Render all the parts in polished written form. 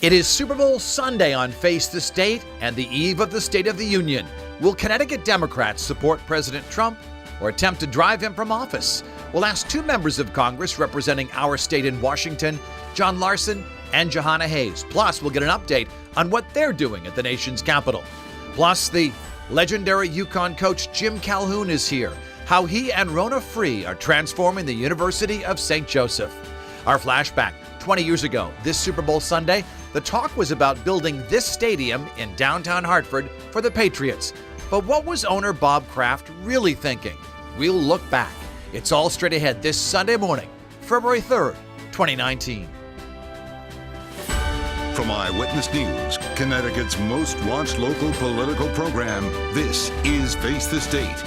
It is Super Bowl Sunday on Face the State and the eve of the State of the Union. Will Connecticut Democrats support President Trump or attempt to drive him from office? We'll ask two members of Congress representing our state in Washington, John Larson and Jahana Hayes. Plus, we'll get an update on what they're doing at the nation's capital. Plus, the legendary UConn coach Jim Calhoun is here. How he and Rona Free are transforming the University of St. Joseph. Our flashback, 20 years ago, this Super Bowl Sunday, the talk was about building this stadium in downtown Hartford for the Patriots. But what was owner Bob Kraft really thinking? We'll look back. It's all straight ahead this Sunday morning, February 3rd, 2019. From Eyewitness News, Connecticut's most watched local political program, this is Face the State.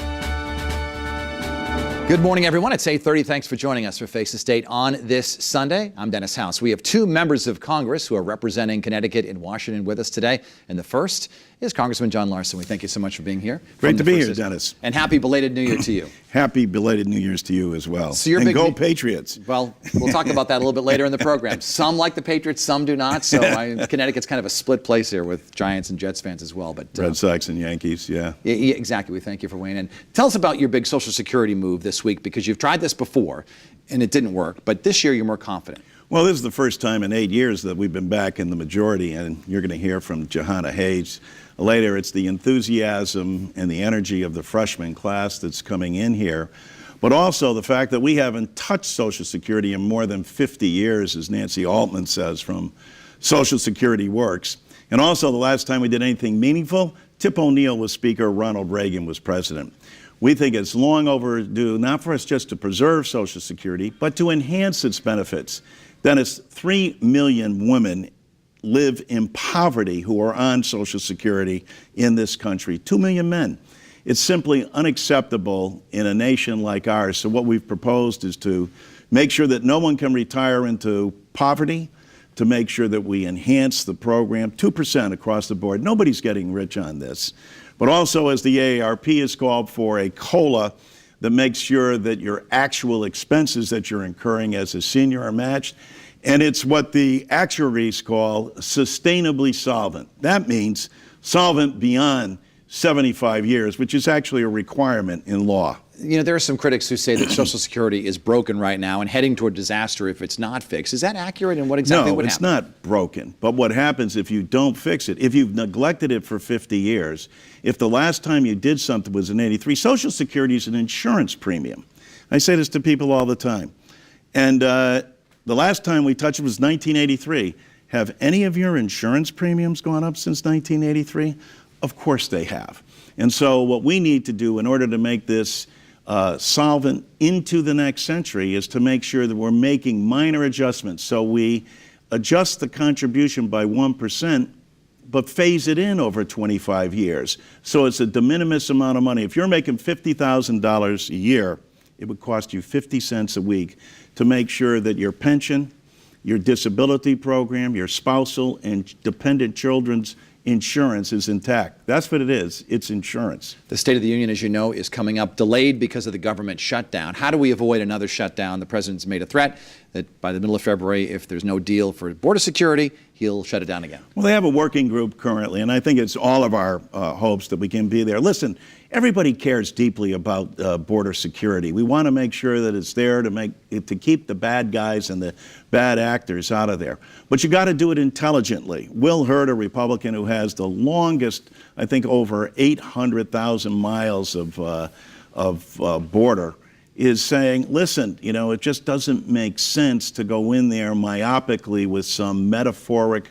Good morning, everyone. It's 8:30. Thanks for joining us for Face the State on this Sunday. I'm Dennis House. We have two members of Congress who are representing Connecticut in Washington with us today. And the first is Congressman John Larson. We thank you so much for being here. Great to be here, Dennis. And happy belated New Year to you. Happy belated New Year's to you as well. So you're and big go Patriots. Well, we'll talk about that a little bit later in the program. Some like the Patriots, some do not. So Connecticut's kind of a split place here with Giants and Jets fans as well. But Red Sox and Yankees, yeah. Yeah, exactly. We thank you for weighing in. Tell us about your big Social Security move this week, because you've tried this before and it didn't work. But this year you're more confident. Well, this is the first time in 8 years that we've been back in the majority, and you're going to hear from Jahana Hayes later. It's the enthusiasm and the energy of the freshman class that's coming in here, but also the fact that we haven't touched Social Security in more than 50 years, as Nancy Altman says, from Social Security Works. And also the last time we did anything meaningful, Tip O'Neill was Speaker, Ronald Reagan was President. We think it's long overdue, not for us just to preserve Social Security, but to enhance its benefits. Dennis, 3 million women live in poverty who are on Social Security in this country. 2 million men. It's simply unacceptable in a nation like ours. So what we've proposed is to make sure that no one can retire into poverty, to make sure that we enhance the program, 2% across the board. Nobody's getting rich on this. But also, as the AARP has called for, a COLA that makes sure that your actual expenses that you're incurring as a senior are matched. And it's what the actuaries call sustainably solvent. That means solvent beyond 75 years, which is actually a requirement in law. You know, there are some critics who say that Social Security is broken right now and heading toward disaster if it's not fixed. Is that accurate, and what exactly would happen? No, it's not broken. But what happens if you don't fix it, if you've neglected it for 50 years, if the last time you did something was in 83, Social Security is an insurance premium. I say this to people all the time. And the last time we touched it was 1983. Have any of your insurance premiums gone up since 1983? Of course they have. And so what we need to do in order to make this solvent into the next century is to make sure that we're making minor adjustments. So we adjust the contribution by 1%, but phase it in over 25 years. So it's a de minimis amount of money. If you're making $50,000 a year, it would cost you 50 cents a week to make sure that your pension, your disability program, your spousal and dependent children's insurance is intact. That's what it is. It's insurance. The State of the Union, as you know, is coming up, delayed because of the government shutdown. How do we avoid another shutdown? The president's made a threat that by the middle of February, if there's no deal for border security, he'll shut it down again. Well, they have a working group currently, and I think it's all of our hopes that we can be there. Listen, everybody cares deeply about border security. We want to make sure that it's there to keep the bad guys and the bad actors out of there. But you got to do it intelligently. Will Hurd, a Republican who has the longest, I think, over 800,000 miles of border, is saying, listen, you know, it just doesn't make sense to go in there myopically with some metaphoric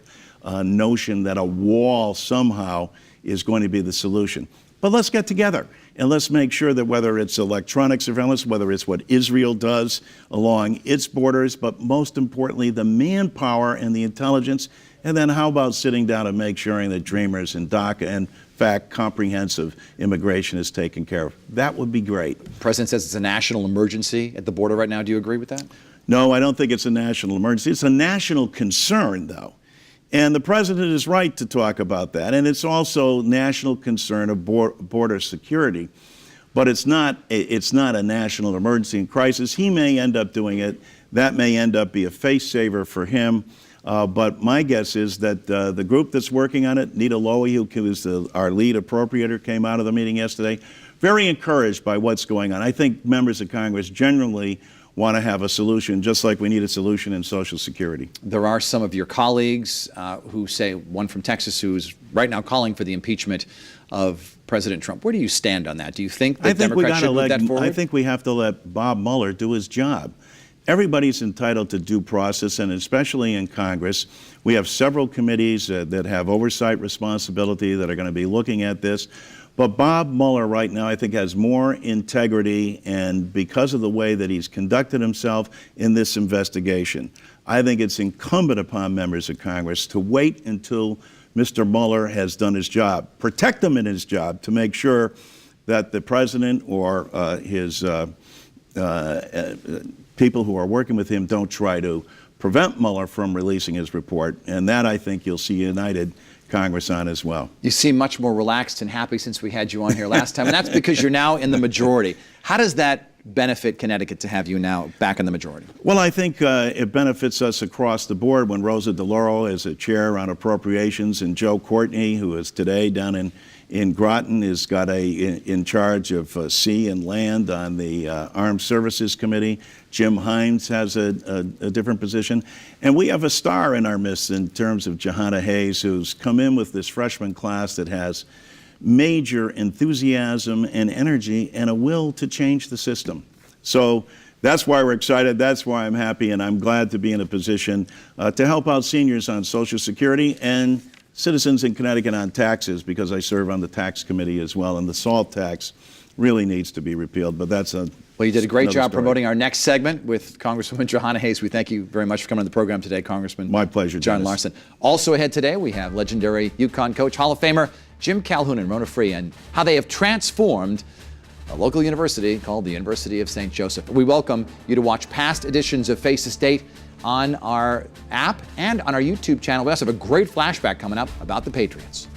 notion that a wall somehow is going to be the solution. But let's get together and let's make sure that whether it's electronic surveillance, whether it's what Israel does along its borders, but most importantly, the manpower and the intelligence, and then how about sitting down and make sure that Dreamers and DACA and fact, comprehensive immigration is taken care of. That would be great. The president says it's a national emergency at the border right now. Do you agree with that? No, I don't think it's a national emergency. It's a national concern, though. And the president is right to talk about that. And it's also national concern of border security. But it's not a national emergency and crisis. He may end up doing it. That may end up be a face saver for him. But my guess is that the group that's working on it, Nita Lowy, who is our lead appropriator, came out of the meeting yesterday, very encouraged by what's going on. I think members of Congress generally want to have a solution, just like we need a solution in Social Security. There are some of your colleagues who say, one from Texas who's right now calling for the impeachment of President Trump. Where do you stand on that? Do you think that Democrats should move that forward? I think we have to let Bob Mueller do his job. Everybody's entitled to due process, and especially in Congress. We have several committees that have oversight responsibility that are going to be looking at this. But Bob Mueller right now, I think, has more integrity, and because of the way that he's conducted himself in this investigation, I think it's incumbent upon members of Congress to wait until Mr. Mueller has done his job, protect him in his job, to make sure that the president or his people who are working with him don't try to prevent Mueller from releasing his report. And that, I think, you'll see united Congress on as well. You seem much more relaxed and happy since we had you on here last time, and that's because you're now in the majority. How does that benefit Connecticut to have you now back in the majority? Well, I think it benefits us across the board when Rosa DeLauro is a chair on appropriations, and Joe Courtney, who is today down in Groton, is got in charge of sea and land on the Armed Services Committee. Jim Hines has a different position. And we have a star in our midst in terms of Johanna Hayes, who's come in with this freshman class that has major enthusiasm and energy and a will to change the system. So that's why we're excited. That's why I'm happy, and I'm glad to be in a position to help out seniors on Social Security and citizens in Connecticut on taxes, because I serve on the tax committee as well, and the SALT tax really needs to be repealed. But that's a Well, you did a great job promoting our next segment with Congresswoman Johanna Hayes. We thank you very much for coming on the program today, Congressman. My pleasure, John Dennis. Larson. Also ahead today, we have legendary UConn coach, Hall of Famer Jim Calhoun and Rona Free, and how they have transformed a local university called the University of St. Joseph. We welcome you to watch past editions of Face the State on our app and on our YouTube channel. We also have a great flashback coming up about the Patriots.